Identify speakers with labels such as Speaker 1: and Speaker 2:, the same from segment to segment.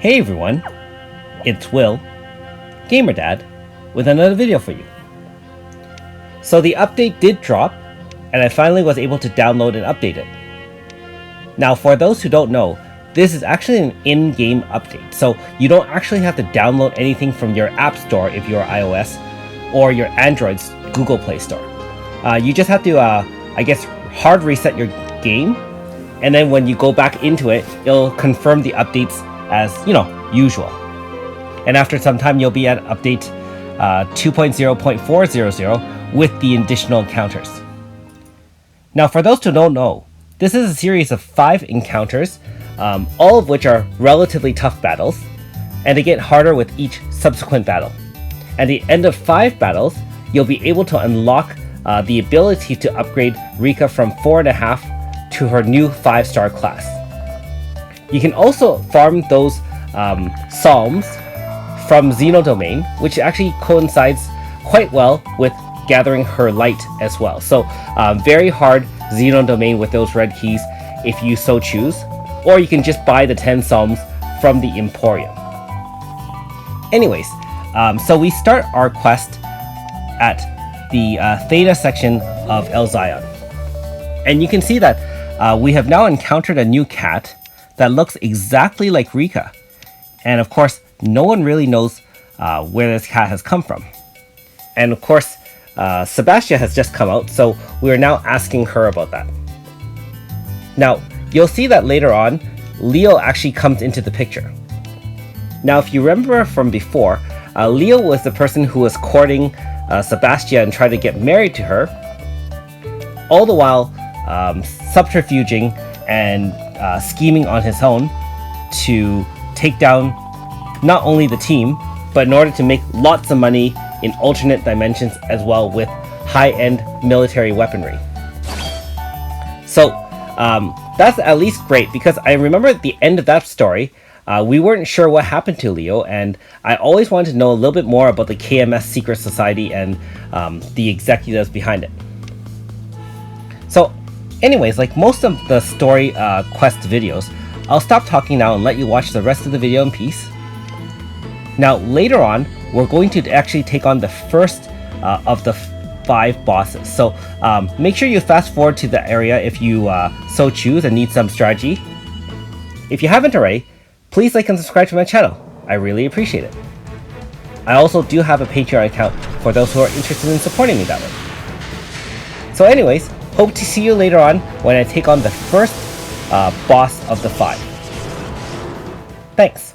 Speaker 1: Hey everyone, it's Will, Gamer Dad, with another video for you. So the update did drop, and I finally was able to download and update it. Now for those who don't know, this is actually an in-game update, so you don't actually have to download anything from your App Store if you're iOS, or your Android's Google Play Store. You just have to, hard reset your game, and then when you go back into it, it'll confirm the updates as, usual. And after some time, you'll be at update 2.0.400 with the additional encounters. Now, for those who don't know, this is a series of 5 encounters, all of which are relatively tough battles, and they get harder with each subsequent battle. At the end of 5 battles, you'll be able to unlock the ability to upgrade Riica from 4.5 to her new 5-star class. You can also farm those psalms from Xenodomain, which actually coincides quite well with gathering her light as well. So very hard Xenodomain with those red keys if you so choose, or you can just buy the 10 psalms from the Emporium. Anyways, so we start our quest at the Theta section of El Zion. And you can see that we have now encountered a new cat that looks exactly like Riica. And of course, no one really knows where this cat has come from. And of course, Sebastian has just come out, so we are now asking her about that. Now, you'll see that later on, Leo actually comes into the picture. Now, if you remember from before, Leo was the person who was courting Sebastian and tried to get married to her, all the while subterfuging and scheming on his own to take down not only the team, but in order to make lots of money in alternate dimensions as well with high-end military weaponry. So that's at least great, because I remember at the end of that story, we weren't sure what happened to Leo, and I always wanted to know a little bit more about the KMS Secret Society and the executives behind it. So anyways, like most of the story quest videos, I'll stop talking now and let you watch the rest of the video in peace. Now later on, we're going to actually take on the first of the 5 bosses. So make sure you fast forward to the area if you so choose and need some strategy. If you haven't already, please like and subscribe to my channel. I really appreciate it. I also do have a Patreon account for those who are interested in supporting me that way. So anyways, hope to see you later on when I take on the first boss of the 5. Thanks.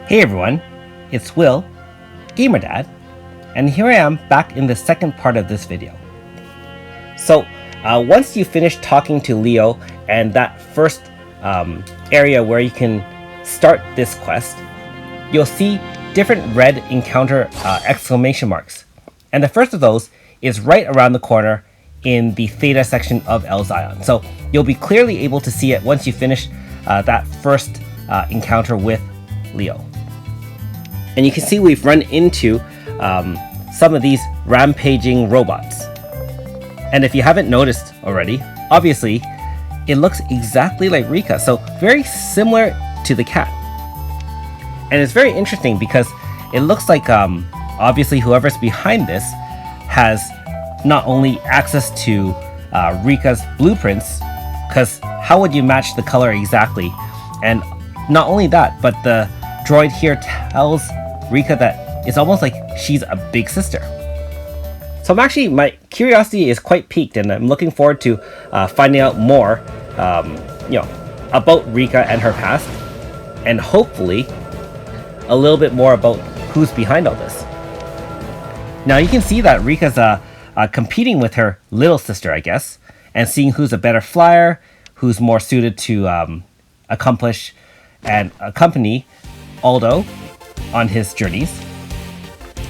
Speaker 1: Hey everyone, it's Will, Gamer Dad, and here I am back in the second part of this video. So once you finish talking to Leo and that first area where you can start this quest, you'll see different red encounter exclamation marks. And the first of those is right around the corner in the Theta section of El Zion. So you'll be clearly able to see it once you finish that first encounter with Leo. And you can see we've run into some of these rampaging robots. And if you haven't noticed already, obviously it looks exactly like Riica, so very similar to the cat. And it's very interesting because it looks like obviously whoever's behind this has not only access to Riica's blueprints, because how would you match the color exactly? And not only that, but the droid here tells Riica that it's almost like she's a big sister. So my curiosity is quite piqued, and I'm looking forward to finding out more, about Riica and her past, and hopefully a little bit more about who's behind all this. Now you can see that Riica's competing with her little sister, I guess, and seeing who's a better flyer, who's more suited to accomplish and accompany Aldo on his journeys.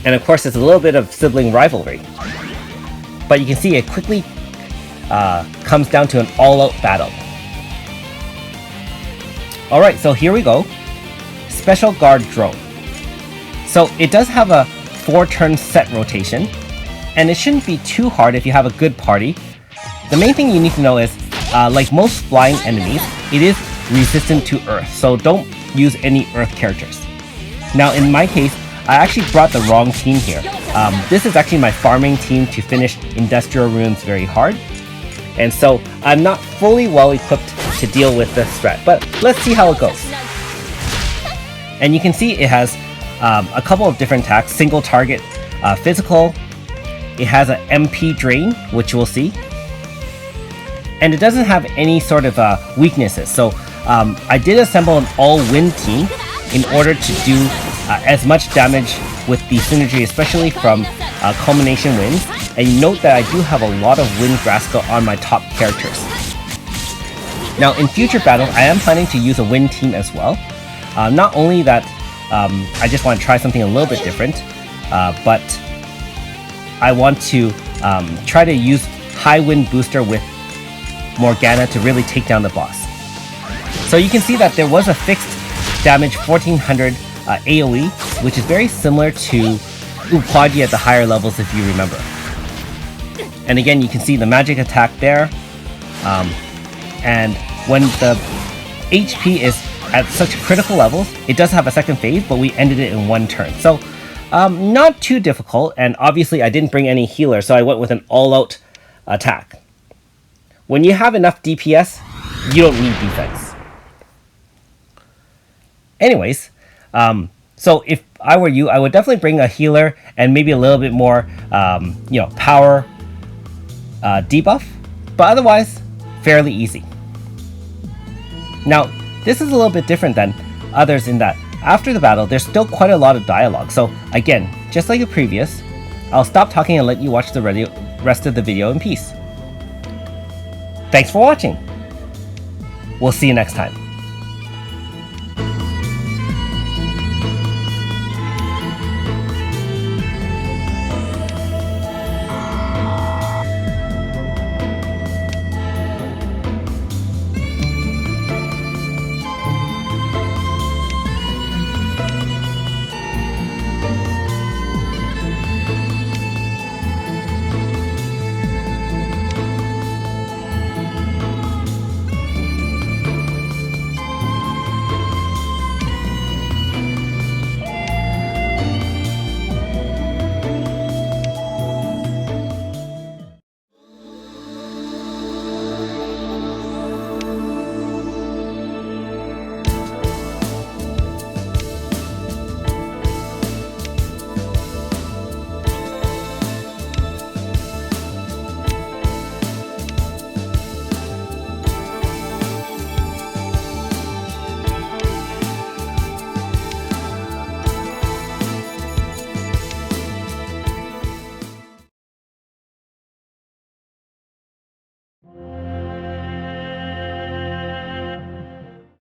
Speaker 1: And of course, it's a little bit of sibling rivalry. But you can see it quickly comes down to an all-out battle. Alright, so here we go. Special Guard Drone. So it does have a 4-turn set rotation, and it shouldn't be too hard if you have a good party. The main thing you need to know is, like most flying enemies, it is resistant to Earth, so don't use any Earth characters. Now in my case, I actually brought the wrong team here. This is actually my farming team to finish Industrial Ruins very hard, and so I'm not fully well equipped to deal with this threat, but let's see how it goes. And you can see it has a couple of different attacks: single target, physical. It has an MP drain, which we'll see, and it doesn't have any sort of weaknesses. So I did assemble an all-wind team in order to do as much damage with the synergy, especially from culmination winds. And you note that I do have a lot of wind Graska on my top characters. Now in future battles, I am planning to use a wind team as well. Not only that, I just want to try something a little bit different, but I want to try to use high wind booster with Morgana to really take down the boss. So you can see that there was a fixed damage 1400 AoE, which is very similar to Upadji at the higher levels if you remember. And again, you can see the magic attack there, and when the HP is at such critical levels, it does have a second phase, but we ended it in 1 turn. So not too difficult, and obviously I didn't bring any healer, so I went with an all-out attack. When you have enough DPS, you don't need defense. Anyways, so if I were you, I would definitely bring a healer and maybe a little bit more, power debuff, but otherwise, fairly easy. Now, this is a little bit different than others in that after the battle, there's still quite a lot of dialogue. So again, just like the previous, I'll stop talking and let you watch the rest of the video in peace. Thanks for watching. We'll see you next time.